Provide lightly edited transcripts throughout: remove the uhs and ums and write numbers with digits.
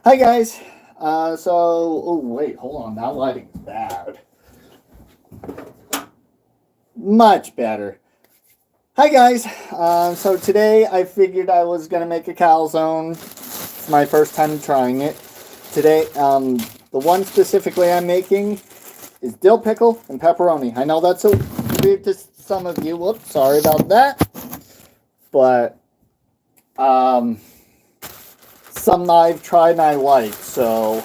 Hi guys. Oh wait, hold on. That lighting's bad. Much better. Hi guys. So today I figured I was gonna make a calzone. It's my first time trying it. Today, the one specifically I'm making is dill pickle and pepperoni. I know that's so weird to some of you. Whoops, sorry about that. But some I've tried and I like. So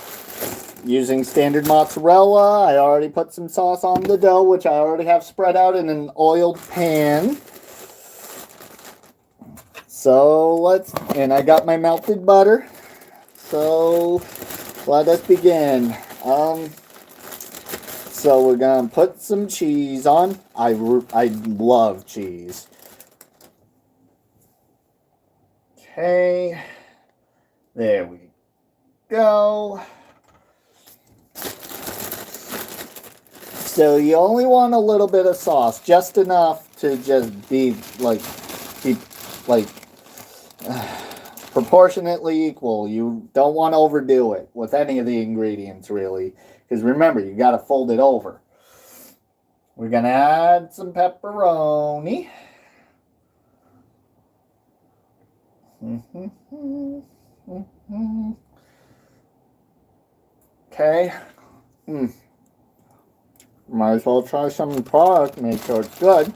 using standard mozzarella, I already put some sauce on the dough, which I already have spread out in an oiled pan. And I got my melted butter. So let us begin. So we're gonna put some cheese on. I love cheese. Okay, there we go. So you only want a little bit of sauce, just enough to just be proportionately equal. You don't want to overdo it with any of the ingredients, really, because remember, you got to fold it over. We're gonna add some pepperoni. Okay. Might as well try some product, make sure it's good.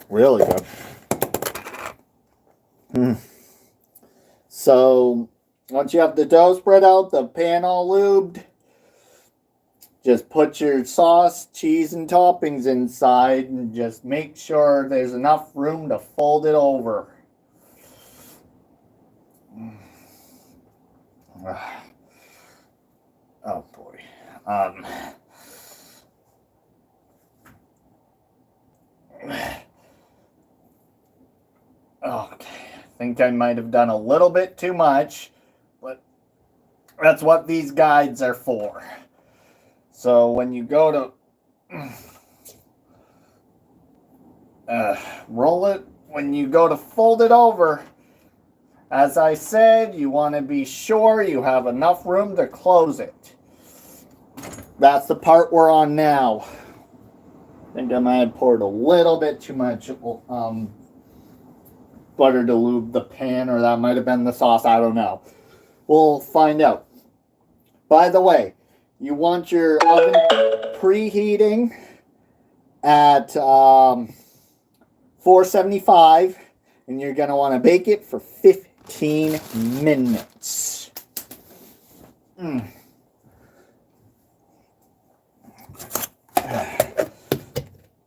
Really good. So, once you have the dough spread out, the pan all lubed, just put your sauce, cheese, and toppings inside and just make sure there's enough room to fold it over. Oh boy. Okay, I think I might have done a little bit too much, but that's what these guides are for. So when you go to roll it, when you go to fold it over, as I said, you want to be sure you have enough room to close it. That's the part we're on now. I think I might have poured a little bit too much butter to lube the pan, or that might have been the sauce. I don't know. We'll find out. By the way, you want your oven preheating at 475, and you're going to want to bake it for 15 minutes.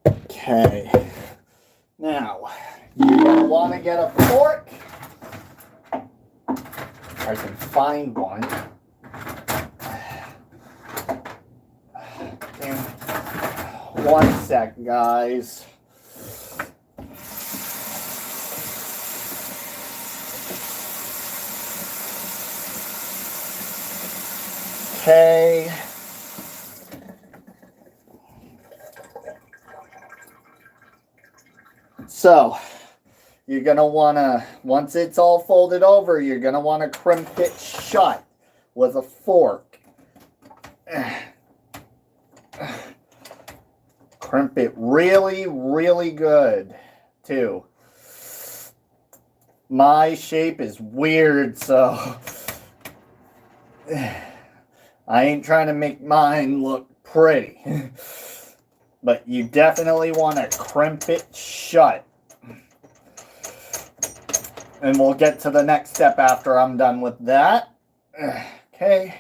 Okay. Now, you're going to want to get a fork. If I can find one. One sec, guys. Okay. So, you're going to want to, once it's all folded over, you're going to want to crimp it shut with a fork. Crimp it really, really good, too. My shape is weird, so I ain't trying to make mine look pretty. But you definitely want to crimp it shut. And we'll get to the next step after I'm done with that. Okay.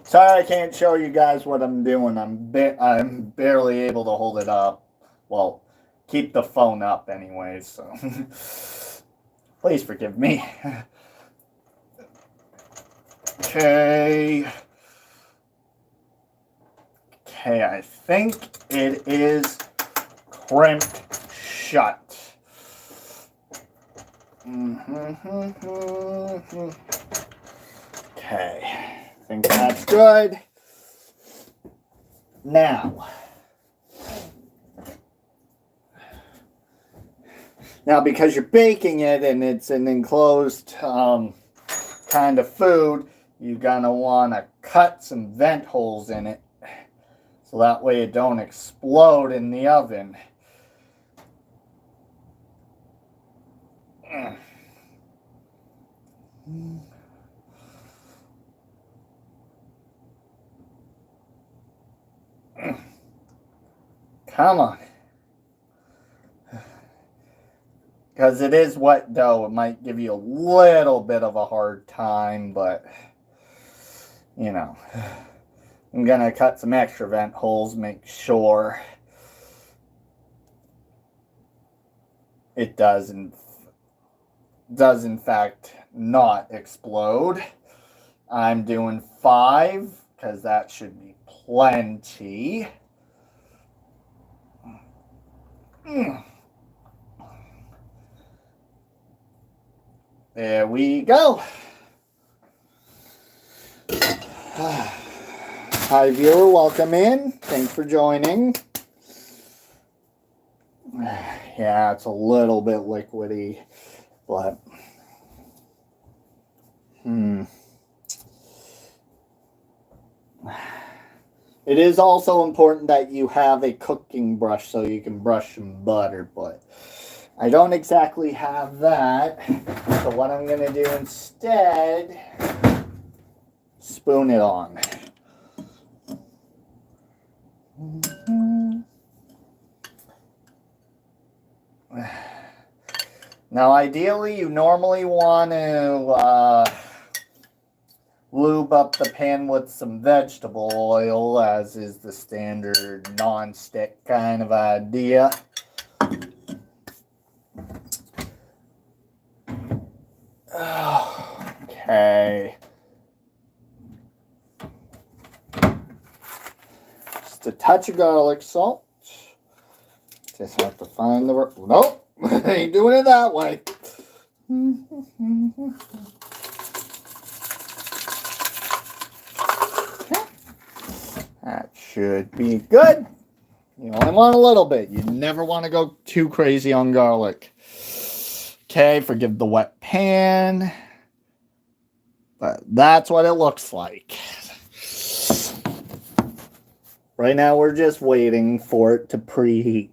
Sorry I can't show you guys what I'm doing. I'm barely able to hold it up. Well, keep the phone up anyway, so please forgive me. Okay. Okay, I think it is crimped shut. Okay, I think that's good. Now, Now, because you're baking it and it's an enclosed kind of food, you're going to want to cut some vent holes in it so that way it don't explode in the oven. Come on. Because it is wet dough, it might give you a little bit of a hard time, but, you know. I'm going to cut some extra vent holes, make sure it does in fact not explode. I'm doing 5 because that should be plenty. There we go. Hi viewer, welcome in. Thanks for joining. Yeah, it's a little bit liquidy, but it is also important that you have a cooking brush so you can brush some butter, but I don't exactly have that. So what I'm going to do instead, spoon it on. Now, ideally, you normally want to lube up the pan with some vegetable oil, as is the standard non-stick kind of idea. Okay. Just a touch of garlic salt. Just have to find the... Nope! I ain't doing it that way. That should be good. You only want a little bit. You never want to go too crazy on garlic. Okay, forgive the wet pan. But that's what it looks like. Right now we're just waiting for it to preheat.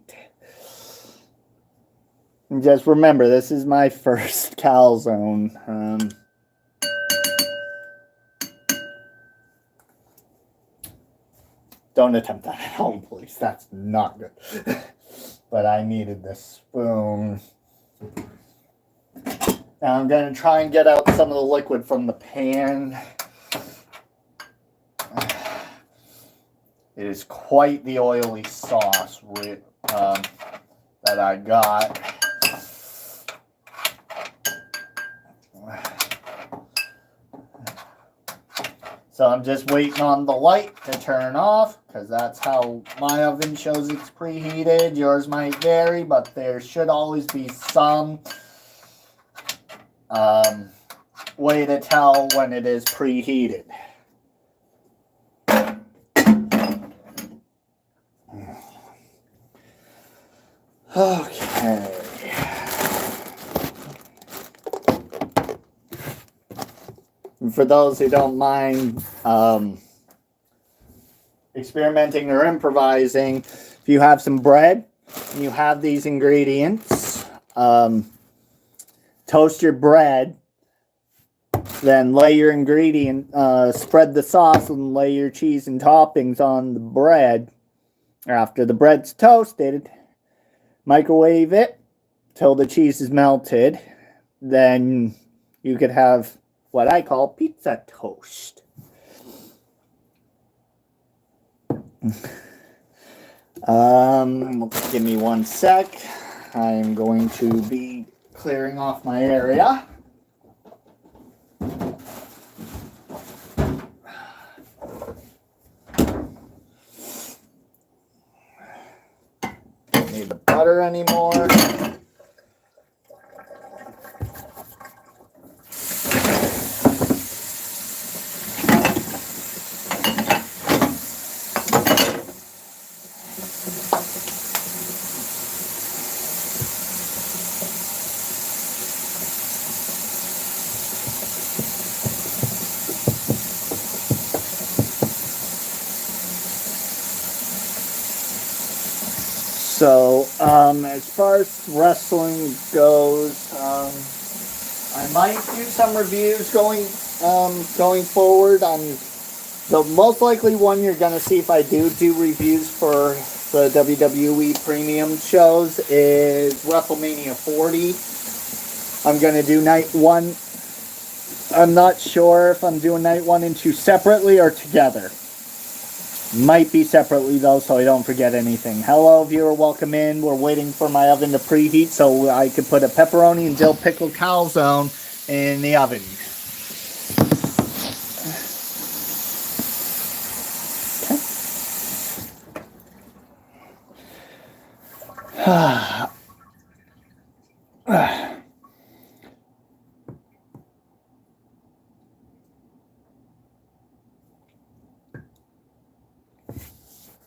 And just remember, this is my first calzone. Don't attempt that at home, please. That's not good. But I needed this spoon. Now I'm going to try and get out some of the liquid from the pan. It is quite the oily sauce that I got. So I'm just waiting on the light to turn off, because that's how my oven shows it's preheated. Yours might vary, but there should always be some way to tell when it is preheated. Okay. And for those who don't mind experimenting or improvising, if you have some bread and you have these ingredients, toast your bread, then lay your spread the sauce and lay your cheese and toppings on the bread. After the bread's toasted, microwave it till the cheese is melted. Then you could have what I call pizza toast. Give me 1 sec. I'm going to be clearing off my area. Don't need the butter anymore. So, as far as wrestling goes, I might do some reviews going forward. The most likely one you're going to see if I do reviews for the WWE premium shows is WrestleMania 40. I'm going to do night 1. I'm not sure if I'm doing night 1 and 2 separately or together. Might be separately though, so I don't forget anything. Hello, viewer, welcome in. We're waiting for my oven to preheat so I could put a pepperoni and dill pickle calzone in the oven.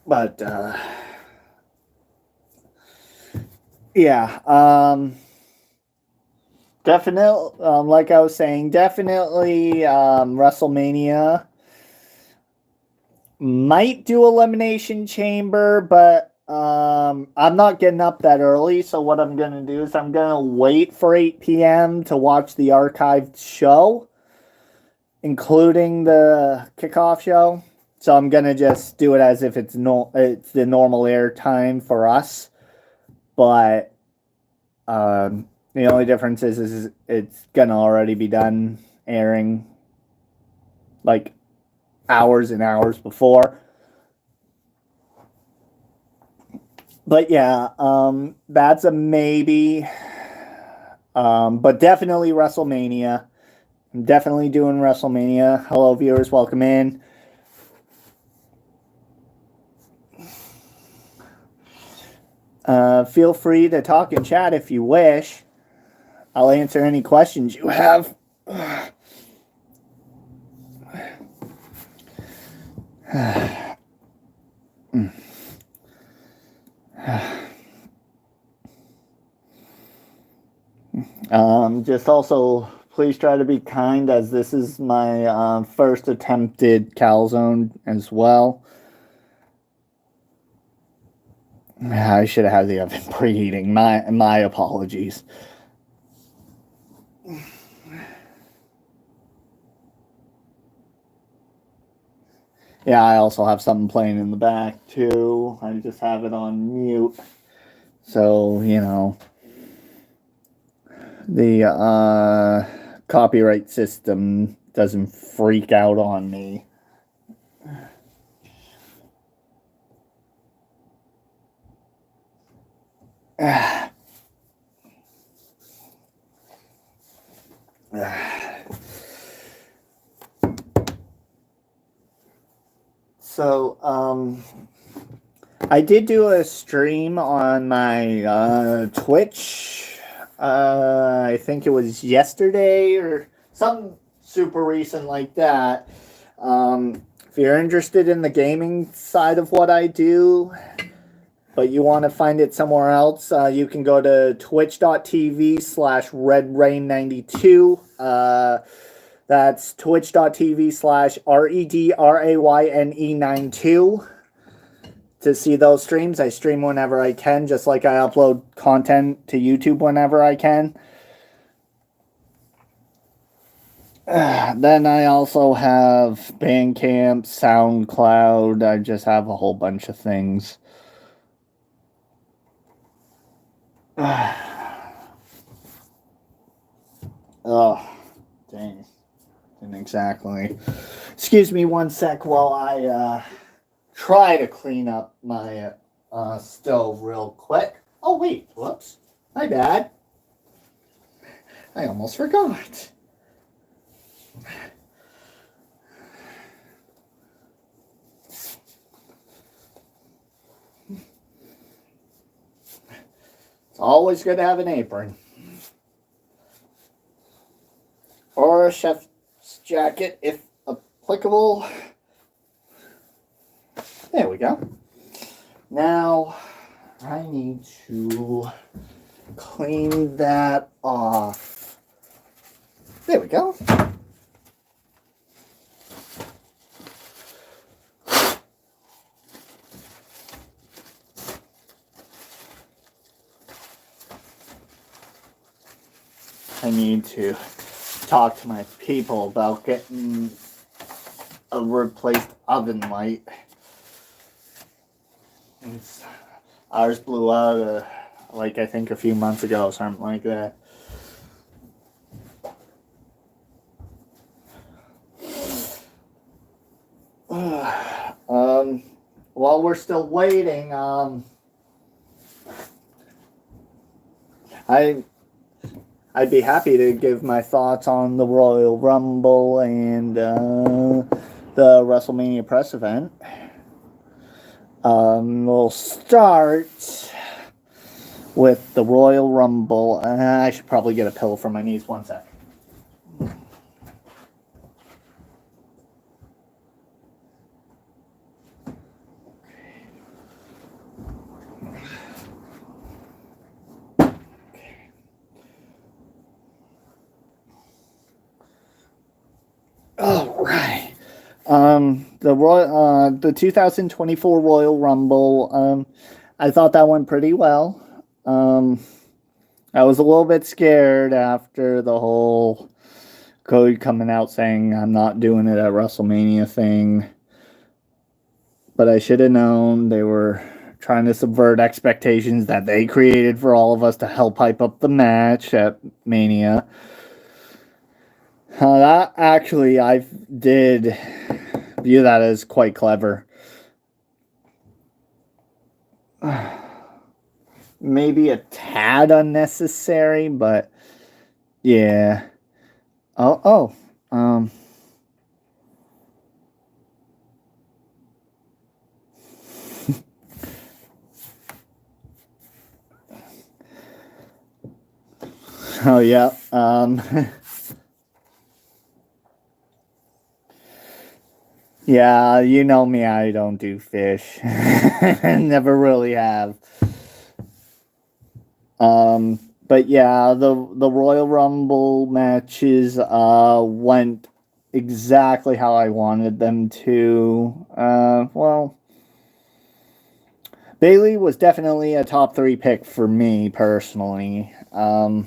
But, yeah, definitely, like I was saying, definitely, WrestleMania. Might do Elimination Chamber, but, I'm not getting up that early, so what I'm going to do is I'm going to wait for 8 p.m. to watch the archived show, including the kickoff show. So I'm going to just do it as if it's the normal air time for us. But the only difference is it's going to already be done airing like hours and hours before. But yeah, that's a maybe. But definitely WrestleMania. I'm definitely doing WrestleMania. Hello, viewers. Welcome in. Feel free to talk and chat if you wish. I'll answer any questions you have. Just also, please try to be kind, as this is my first attempted calzone as well. I should have had the oven preheating. My apologies. Yeah, I also have something playing in the back too. I just have it on mute. So, you know, the copyright system doesn't freak out on me. So, I did do a stream on my Twitch. I think it was yesterday or something super recent like that. If you're interested in the gaming side of what I do, but you want to find it somewhere else, you can go to twitch.tv/redrain92. That's twitch.tv/redrayne92 to see those streams. I stream whenever I can, just like I upload content to YouTube whenever I can. Then I also have Bandcamp, SoundCloud. I just have a whole bunch of things. Oh, dang. Didn't exactly. Excuse me one sec while I try to clean up my stove real quick. Oh, wait. Whoops. My bad. I almost forgot. It's always good to have an apron. Or a chef's jacket, if applicable. There we go. Now, I need to clean that off. There we go. I need to talk to my people about getting a replaced oven light. Ours blew out, like I think a few months ago, something like that. While we're still waiting, I'd be happy to give my thoughts on the Royal Rumble and the WrestleMania press event. We'll start with the Royal Rumble. I should probably get a pillow for my knees. One sec. All right. The 2024 Royal Rumble. I thought that went pretty well. I was a little bit scared after the whole Cody coming out saying I'm not doing it at WrestleMania thing. But I should have known they were trying to subvert expectations that they created for all of us to help hype up the match at Mania. That actually, I did view that as quite clever. Maybe a tad unnecessary, but yeah. Oh, oh yeah. Yeah, you know me, I don't do fish. Never really have. But yeah, the Royal Rumble matches went exactly how I wanted them to. Well, Bayley was definitely a top 3 pick for me personally. I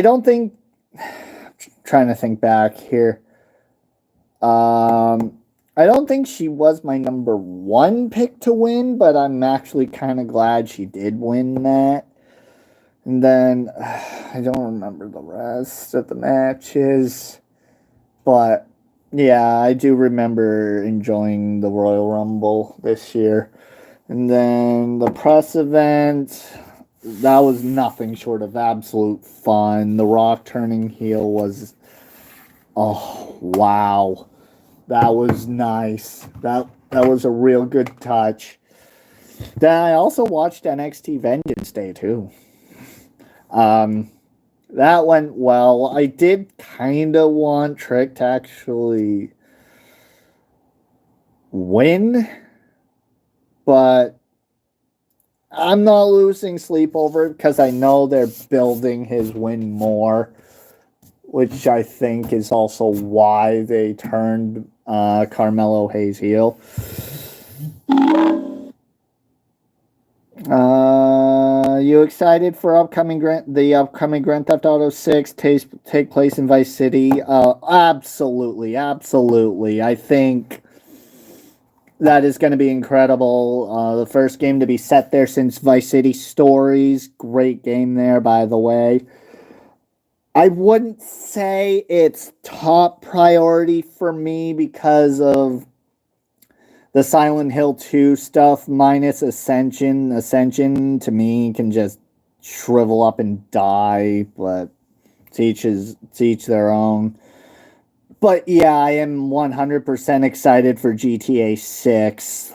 don't think. Trying to think back here. I don't think she was my number 1 pick to win, but I'm actually kind of glad she did win that. And then I don't remember the rest of the matches, but yeah, I do remember enjoying the Royal Rumble this year. And then the press event, that was nothing short of absolute fun. The Rock turning heel was, oh wow, that was nice. That was a real good touch. Then I also watched NXT Vengeance Day too. That went well. I did kind of want Trick to actually win, but I'm not losing sleep over it because I know they're building his win more, which I think is also why they turned Carmelo Hayes heel. You excited for the upcoming Grand Theft Auto 6 take place in Vice City? Absolutely. I think that is going to be incredible. The first game to be set there since Vice City Stories. Great game there, by the way. I wouldn't say it's top priority for me because of the Silent Hill 2 stuff minus Ascension. Ascension, to me, can just shrivel up and die, but to each their own. But yeah, I am 100% excited for GTA 6.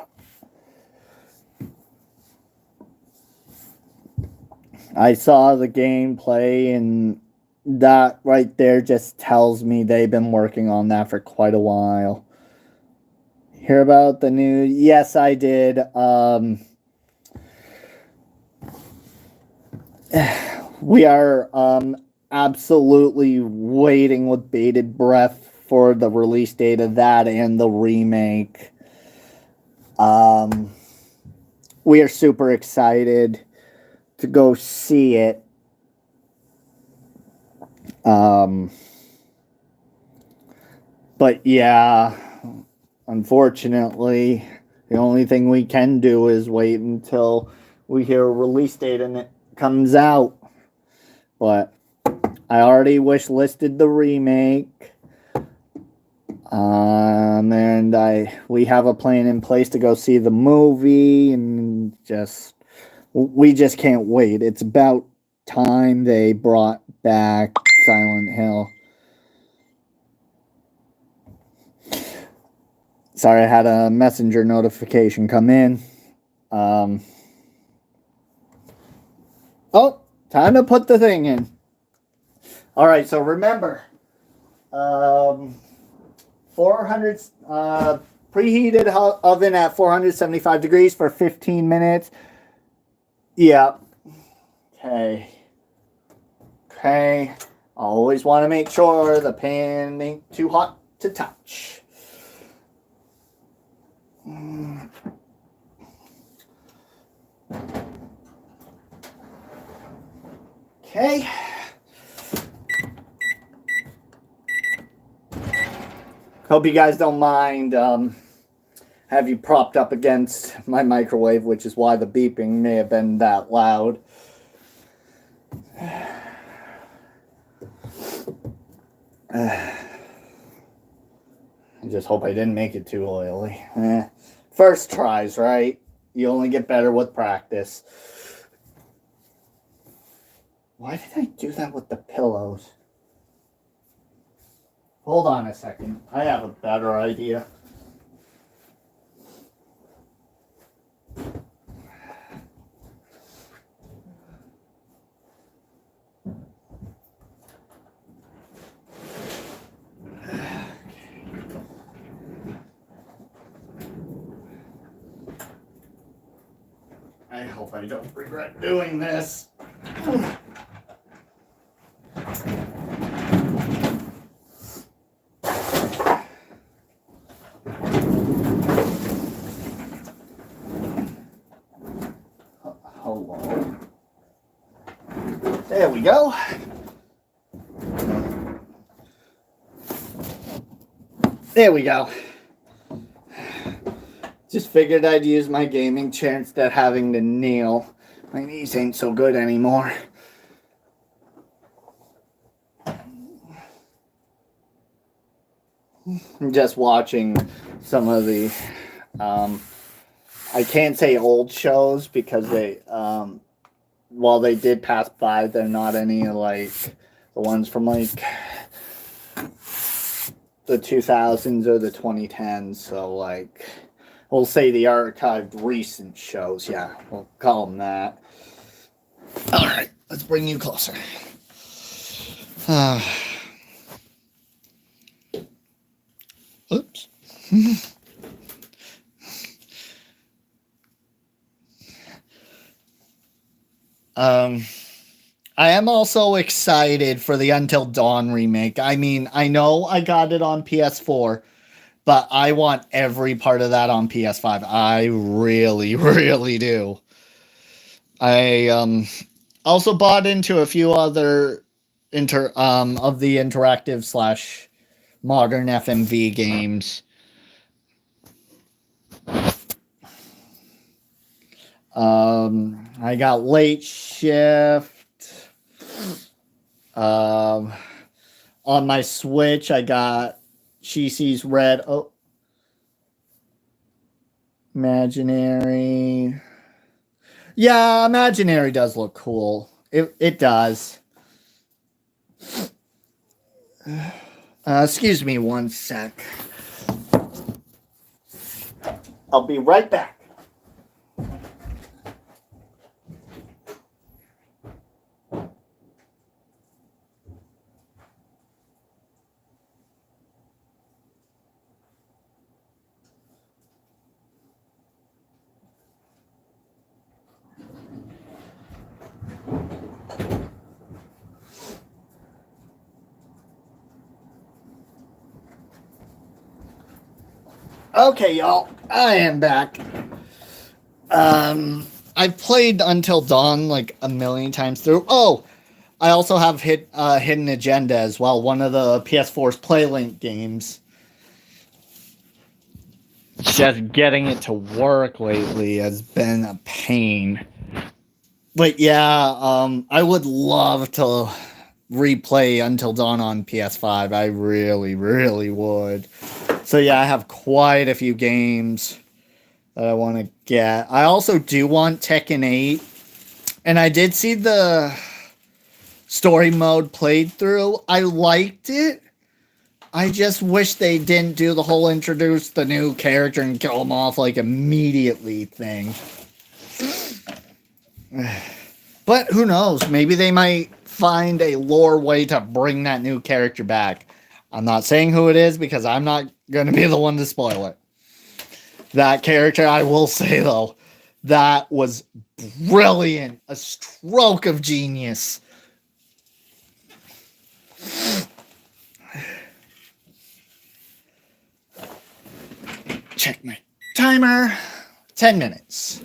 I saw the gameplay, and that right there just tells me they've been working on that for quite a while. Hear about the news? Yes, I did. We are absolutely waiting with bated breath for the release date of that and the remake. We are super excited. to go see it. But yeah, unfortunately, the only thing we can do is wait until we hear a release date and it comes out. But I already wish listed the remake. And we have a plan in place to go see the movie, and we just can't wait. It's about time they brought back Silent Hill. Sorry, I had a messenger notification come in. Oh, time to put the thing in. All right, so remember, 400 preheated oven at 475 degrees for 15 minutes. Yeah. Okay. Always want to make sure the pan ain't too hot to touch. Okay. Hope you guys don't mind have you propped up against my microwave, which is why the beeping may have been that loud. I just hope I didn't make it too oily. First tries, right? You only get better with practice. Why did I do that with the pillows? Hold on a second. I have a better idea. I hope I don't regret doing this. Hello. There we go. There we go. Just figured I'd use my gaming chair instead of having to kneel. My knees ain't so good anymore. I'm just watching some of the, I can't say old shows because they, while they did pass by, they're not any like the ones from like the 2000s or the 2010s. So like, we'll say the archived recent shows. Yeah, we'll call them that. All right, let's bring you closer. Oops. I am also excited for the Until Dawn remake. I mean, I know I got it on PS4, but I want every part of that on PS5. I really, really do. I also bought into a few other of the interactive slash modern FMV games. I got Late Shift. On my Switch, I got She Sees Red. Oh, Imaginary. Yeah, Imaginary does look cool. It does. Excuse me one sec. I'll be right back. Okay, y'all, I am back. I've played Until Dawn like a million times through. Oh, I also have Hidden Agenda as well, one of the PS4's PlayLink games. Just getting it to work lately has been a pain. But yeah, I would love to replay Until Dawn on PS5. I really, really would. So yeah, I have quite a few games that I want to get. I also do want Tekken 8. And I did see the story mode played through. I liked it. I just wish they didn't do the whole introduce the new character and kill him off like immediately thing. But who knows? Maybe they might find a lore way to bring that new character back. I'm not saying who it is because I'm not going to be the one to spoil it. That character, I will say though, that was brilliant. A stroke of genius. Check my timer. 10 minutes.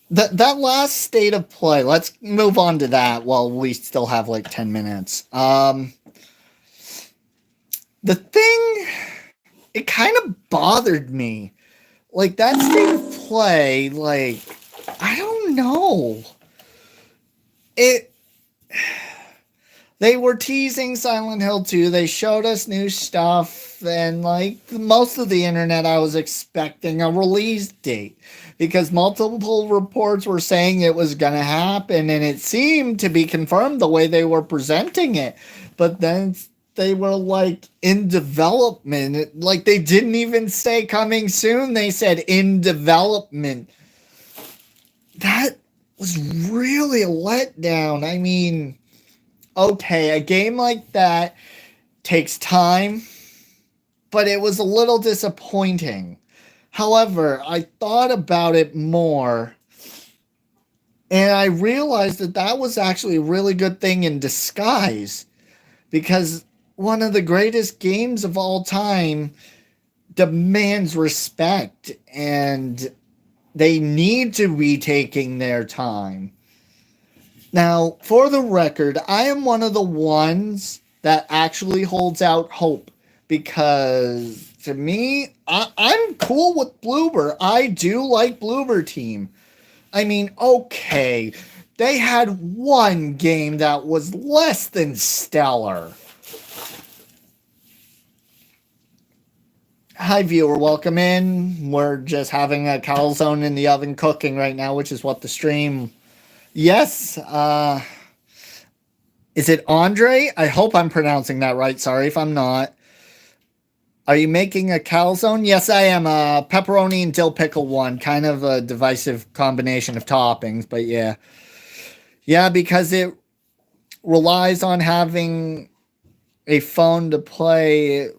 That last state of play, let's move on to that while we still have like 10 minutes. The thing, it kind of bothered me. Like that state of play, like, I don't know. They were teasing Silent Hill 2. They showed us new stuff. And like most of the internet, I was expecting a release date. Because multiple reports were saying it was going to happen. And it seemed to be confirmed the way they were presenting it. But then they were like in development. Like they didn't even say coming soon. They said in development. That was really a letdown. I mean, okay, a game like that takes time, but it was a little disappointing. However, I thought about it more, and I realized that that was actually a really good thing in disguise, because one of the greatest games of all time demands respect, and they need to be taking their time. Now, for the record, I am one of the ones that actually holds out hope because to me, I'm cool with Bloober. I do like Bloober Team. I mean, okay, they had one game that was less than stellar. Hi, viewer. Welcome in. We're just having a calzone in the oven cooking right now, which is what the stream... Yes. Is it Andre? I hope I'm pronouncing that right. Sorry if I'm not. Are you making a calzone? Yes, I am. A pepperoni and dill pickle one. Kind of a divisive combination of toppings, but yeah. Yeah, because it relies on having a phone to play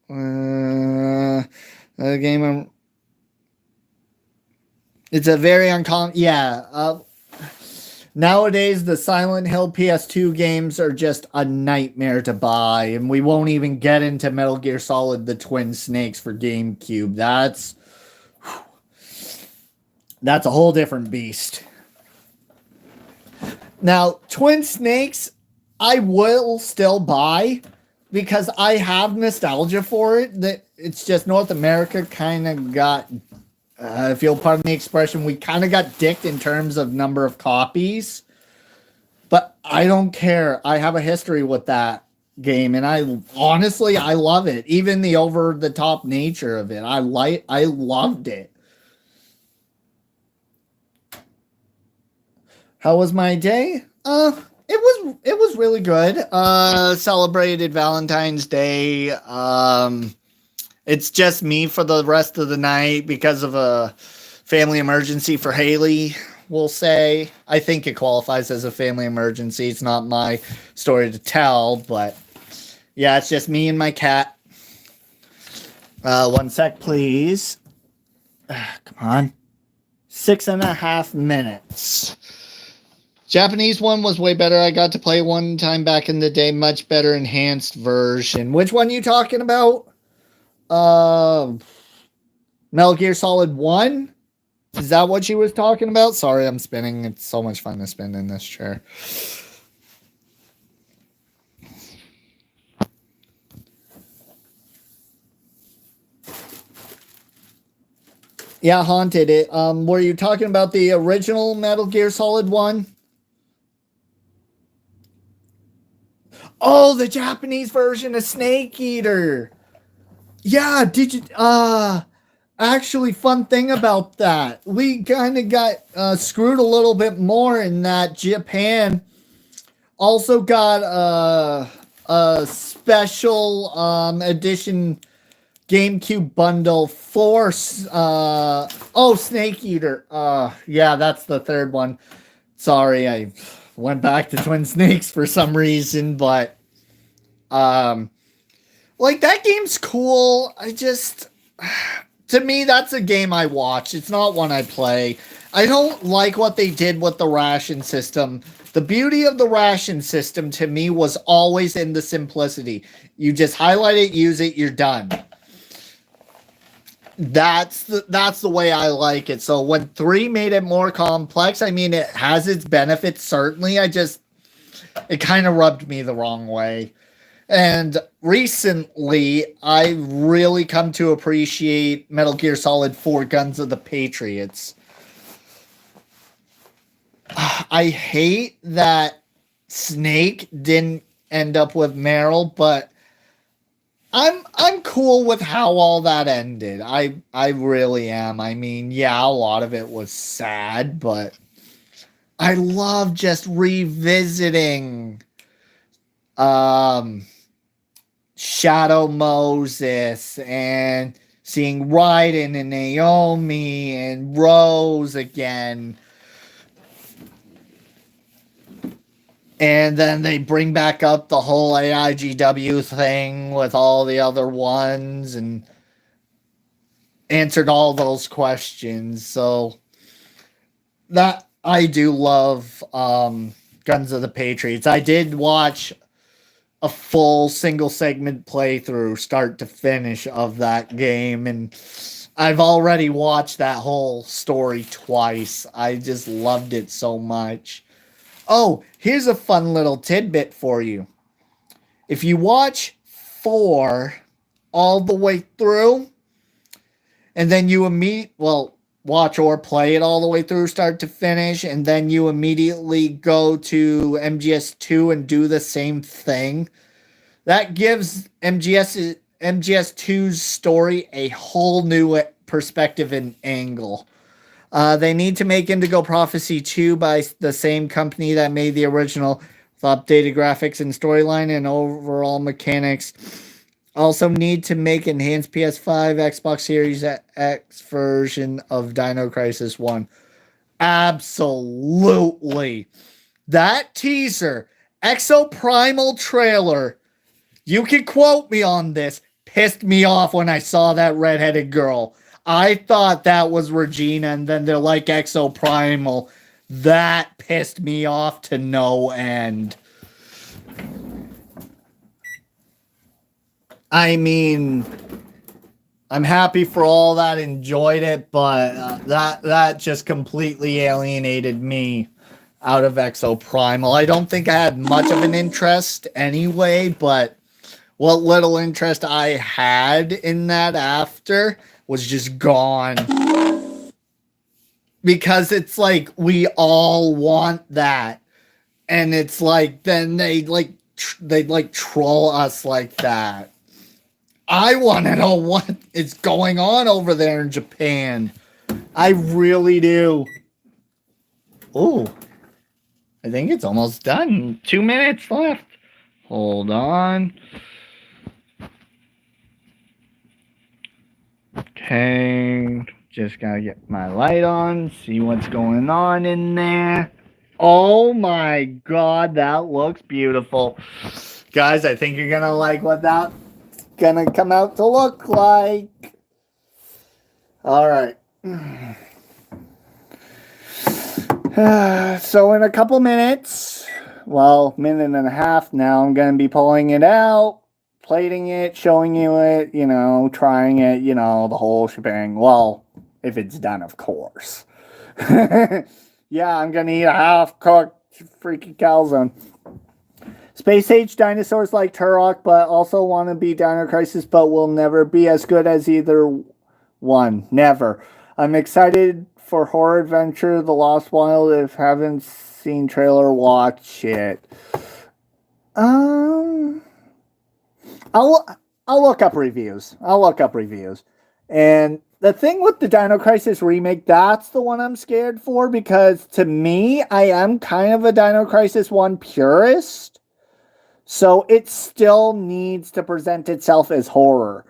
a game. It's a very uncommon... Yeah, nowadays, the Silent Hill PS2 games are just a nightmare to buy, and we won't even get into Metal Gear Solid The Twin Snakes for GameCube. That's a whole different beast. Now, Twin Snakes, I will still buy, because I have nostalgia for it. That it's just North America kind of got... if you'll pardon the expression, we kind of got dicked in terms of number of copies. But I don't care. I have a history with that game, and I love it. Even the over-the-top nature of it. I loved it. How was my day? It was really good. Celebrated Valentine's Day. It's just me for the rest of the night because of a family emergency for Haley, we'll say. I think it qualifies as a family emergency. It's not my story to tell, but yeah, it's just me and my cat. 1 sec, please. Come on. 6.5 minutes. Japanese one was way better. I got to play one time back in the day. Much better enhanced version. Which one are you talking about? Metal Gear Solid 1? Is that what she was talking about? Sorry, I'm spinning. It's so much fun to spin in this chair. Yeah, Haunted. Were you talking about the original Metal Gear Solid 1? Oh, the Japanese version of Snake Eater. Yeah, did you actually fun thing about that. We kind of got screwed a little bit more in that Japan also got a special edition GameCube bundle for Snake Eater. Yeah, that's the third one. Sorry, I went back to Twin Snakes for some reason, but like that game's cool. To me, that's a game I watch. It's not one I play. I don't like what they did with the ration system. The beauty of the ration system to me was always in the simplicity. You just highlight it, use it, you're done. That's the way I like it. So when 3 made it more complex, I mean, it has its benefits, certainly. It kind of rubbed me the wrong way. And recently, I really come to appreciate Metal Gear Solid 4 Guns of the Patriots. I hate that Snake didn't end up with Meryl, but I'm cool with how all that ended. I really am. I mean, yeah, a lot of it was sad, but I love just revisiting Shadow Moses and seeing Raiden and Naomi and Rose again. And then they bring back up the whole AIGW thing with all the other ones and answered all those questions. So that I do love Guns of the Patriots. I did watch a full single segment playthrough start to finish of that game, and I've already watched that whole story twice. I just loved it so much. Oh, here's a fun little tidbit for you. If you watch 4 all the way through, and then you watch or play it all the way through start to finish, and then you immediately go to MGS2 and do the same thing, that gives MGS2's story a whole new perspective and angle. They need to make Indigo Prophecy 2 by the same company that made the original, with updated graphics and storyline and overall mechanics. Also need to make enhanced PS5, Xbox Series X version of Dino Crisis 1. Absolutely. That teaser, Exoprimal trailer, you can quote me on this, pissed me off when I saw that redheaded girl. I thought that was Regina, and then they're like Exoprimal. That pissed me off to no end. I mean, I'm happy for all that enjoyed it, but that just completely alienated me out of Exoprimal. I don't think I had much of an interest anyway, but what little interest I had in that after was just gone. Because it's like we all want that. And it's like then they troll us like that. I want to know what is going on over there in Japan. I really do. Oh, I think it's almost done. 2 minutes left. Hold on. Okay, just gotta get my light on, see what's going on in there. Oh my god, that looks beautiful. Guys, I think you're gonna like what that's gonna come out to look like. Alright. So in a couple minutes, minute and a half now, I'm gonna be pulling it out, plating it, showing you it, you know, trying it, you know, the whole shebang. Well, if it's done, of course. Yeah, I'm gonna eat a half-cooked freaking calzone. Space-age dinosaurs like Turok, but also want to be Dino Crisis, but will never be as good as either one. Never. I'm excited for Horror Adventure The Lost Wild. If haven't seen trailer, watch it. I'll look up reviews. And the thing with the Dino Crisis remake, that's the one I'm scared for, because to me, I am kind of a Dino Crisis 1 purist. So it still needs to present itself as horror,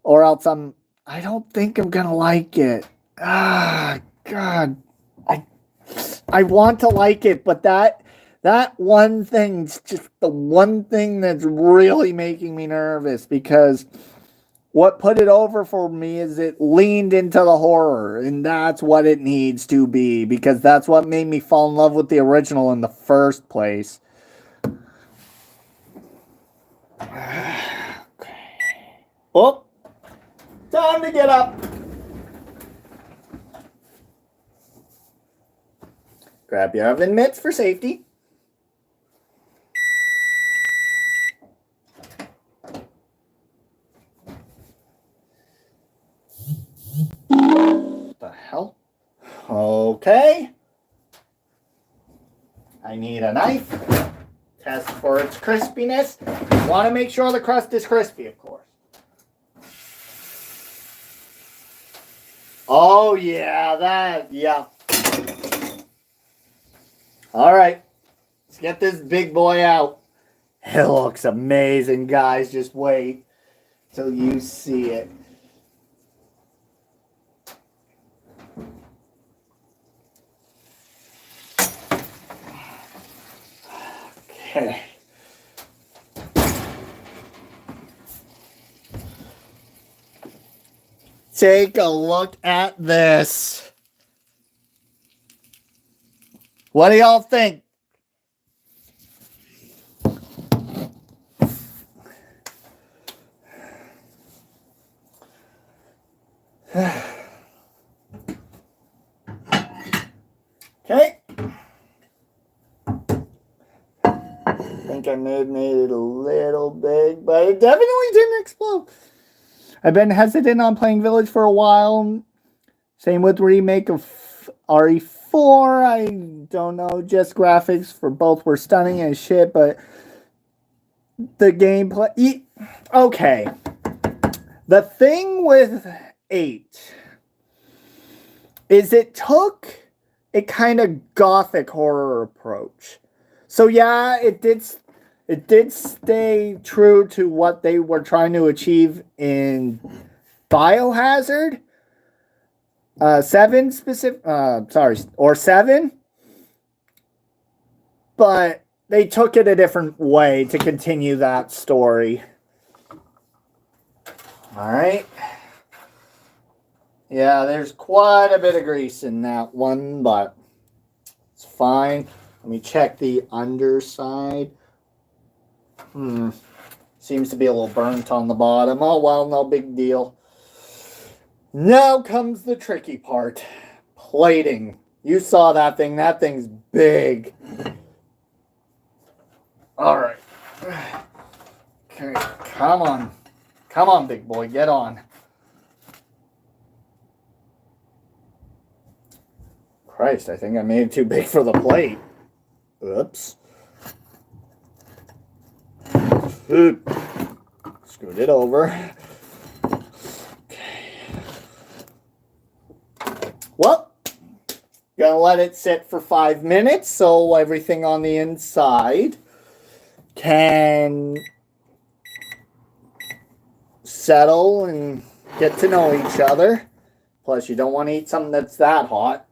or else I don't think I'm gonna like it. Ah, God, I want to like it, but that one thing's just the one thing that's really making me nervous, because what put it over for me is it leaned into the horror, and that's what it needs to be, because that's what made me fall in love with the original in the first place. Oh, time to get up. Grab your oven mitts for safety. What the hell? Okay. I need a knife. Test for its crispiness. You want to make sure the crust is crispy, of course. Oh, yeah, yeah. All right. Let's get this big boy out. It looks amazing, guys. Just wait till you see it. Okay. Take a look at this. What do y'all think? Okay. I think I made it a little big, but it definitely didn't explode. I've been hesitant on playing Village for a while. Same with remake of RE4. I don't know, just graphics for both were stunning as shit, but the gameplay... Okay. The thing with 8 is it took a kind of gothic horror approach. So yeah, it did stay true to what they were trying to achieve in Biohazard. 7 specific, 7. But they took it a different way to continue that story. All right. Yeah, there's quite a bit of grease in that one, but it's fine. Let me check the underside. Seems to be a little burnt on the bottom. Oh, well, no big deal. Now comes the tricky part. Plating. You saw that thing. That thing's big. All right. Okay, come on. Come on, big boy. Get on. Christ, I think I made it too big for the plate. Oops. Scoot it over. Okay. Well, gonna let it sit for 5 minutes so everything on the inside can settle and get to know each other. Plus, you don't want to eat something that's that hot.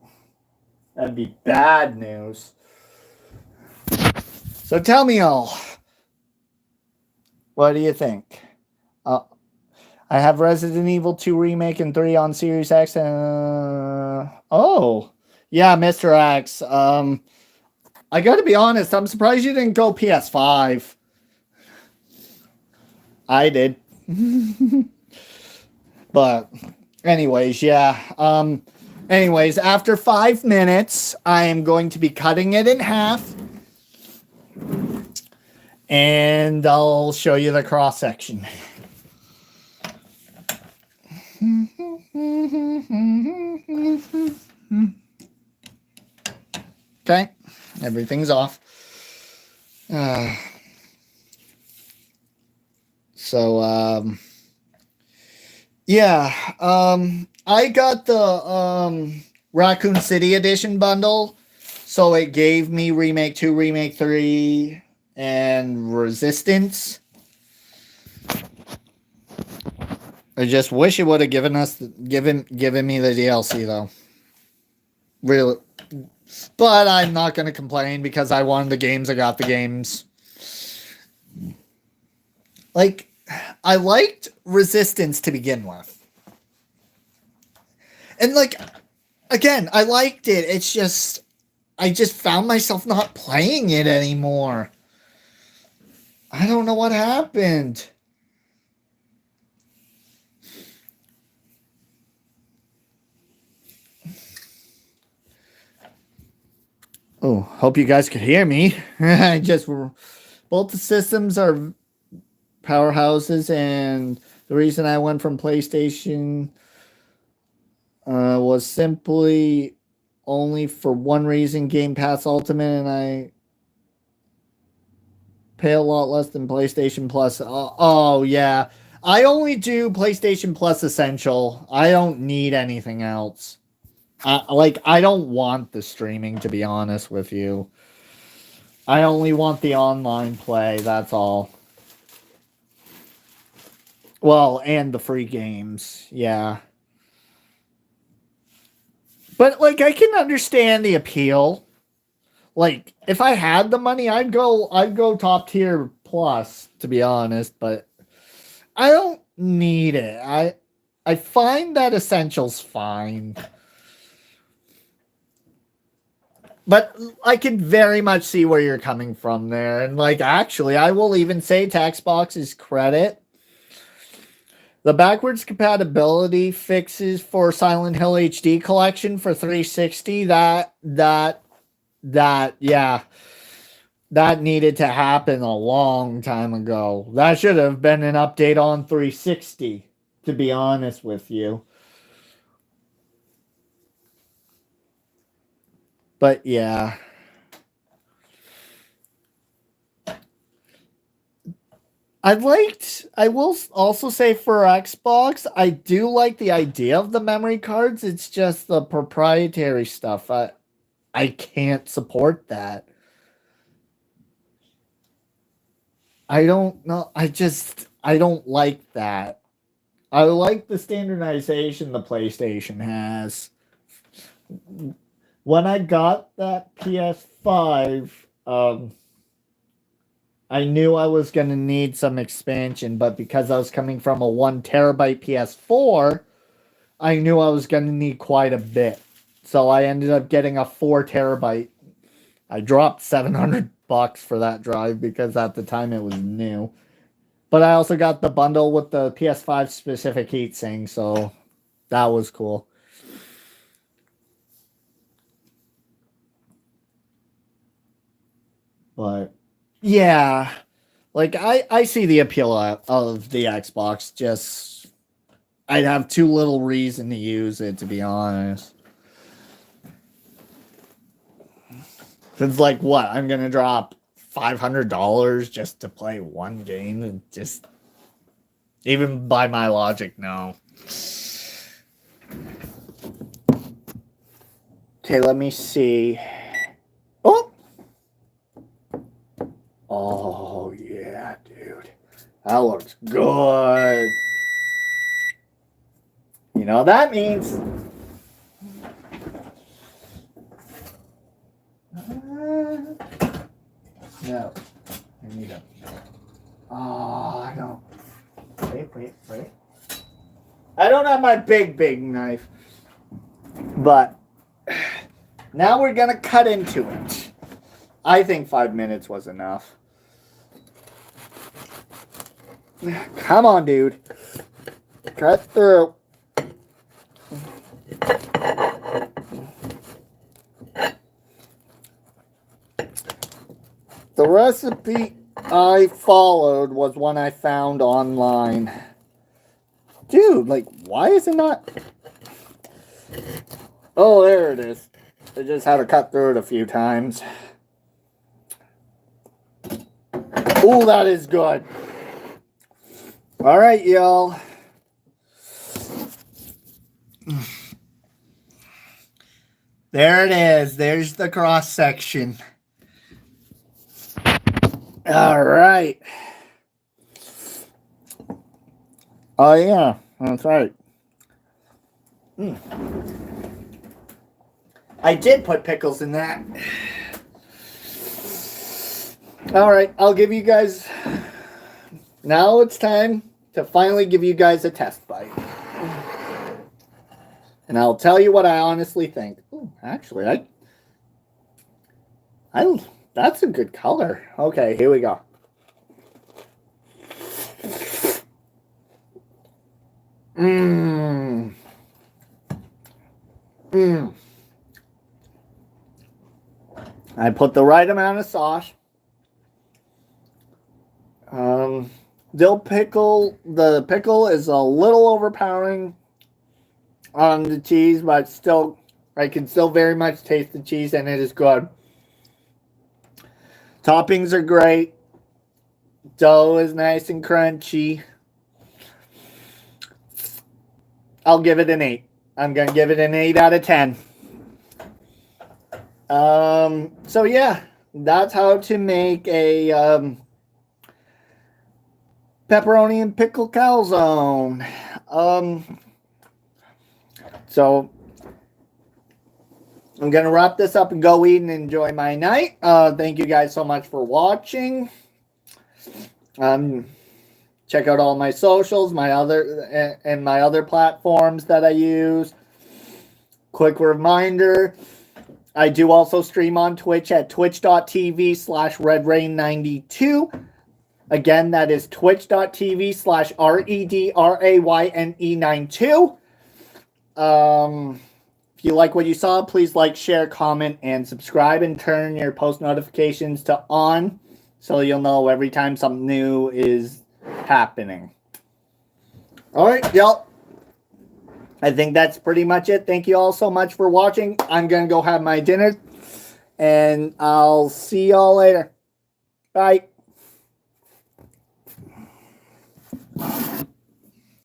That'd be bad news. So tell me all. What do you think? I have Resident Evil 2 Remake and 3 on Series X. Oh, yeah, Mr. X. I got to be honest. I'm surprised you didn't go PS5. I did. But anyways, yeah. Anyways, after 5 minutes, I am going to be cutting it in half. And I'll show you the cross section. Okay, everything's off. Yeah, I got the Raccoon City Edition bundle, so it gave me Remake 2, Remake 3, and Resistance. I just wish it would have given me the DLC though. Really, but I'm not gonna complain because I wanted the games. I got the games. Like, I liked Resistance to begin with. And, like, again, I liked it. It's just, I just found myself not playing it anymore. I don't know what happened. Oh, hope you guys could hear me. I just, both the systems are powerhouses, and the reason I went from PlayStation was simply only for one reason: Game Pass Ultimate, and I pay a lot less than PlayStation Plus. Oh yeah, I only do PlayStation Plus Essential. I don't need anything else. I don't want the streaming, to be honest with you. I only want the online play. That's all. Well, and the free games, yeah. But like, I can understand the appeal. Like, if I had the money, I'd go top tier plus, to be honest. But I don't need it. I find that Essentials fine. But I can very much see where you're coming from there. And like, actually, I will even say, to Xbox's credit, the backwards compatibility fixes for Silent Hill HD collection for 360, that yeah, that needed to happen a long time ago. That should have been an update on 360, to be honest with you. But yeah. I will also say, for Xbox, I do like the idea of the memory cards. It's just the proprietary stuff. I can't support that. I don't know. I don't like that. I like the standardization the PlayStation has. When I got that PS5, I knew I was going to need some expansion, but because I was coming from a 1 terabyte PS4, I knew I was going to need quite a bit. So I ended up getting a 4 terabyte. I dropped $700 for that drive because at the time it was new. But I also got the bundle with the PS5 specific heatsink, so that was cool. But yeah, like, I see the appeal of the Xbox. Just, I'd have too little reason to use it, to be honest. It's like, what? I'm gonna drop $500 just to play one game? And just, even by my logic, no. Okay, let me see. Oh! Oh, yeah, dude. That looks good. You know what that means? No. I need a... Oh, I don't... Wait. I don't have my big knife. But now we're gonna cut into it. I think 5 minutes was enough. Come on, dude. Cut through. The recipe I followed was one I found online. Dude, like, why is it not? Oh, there it is. I just had to cut through it a few times. Oh, that is good. All right, y'all. There it is. There's the cross section. All right. Oh, yeah. That's right. I did put pickles in that. All right. I'll give you guys... Now it's time to finally give you guys a test bite. And I'll tell you what I honestly think. Ooh, actually, that's a good color. Okay, here we go. I put the right amount of sauce. Dill pickle. The pickle is a little overpowering on the cheese, but still, I can still very much taste the cheese, and it is good. Toppings are great. Dough is nice and crunchy. I'll give it an 8. I'm going to give it an 8 out of 10. So yeah, that's how to make a pepperoni and pickle calzone. So I'm going to wrap this up and go eat and enjoy my night. Thank you guys so much for watching. Check out all my socials, my other platforms that I use. Quick reminder, I do also stream on Twitch at twitch.tv/redrain92. Again, that is twitch.tv/REDRAYNE92. If you like what you saw, please like, share, comment, and subscribe, and turn your post notifications to on so you'll know every time something new is happening. All right, y'all. I think that's pretty much it. Thank you all so much for watching. I'm going to go have my dinner, and I'll see y'all later. Bye.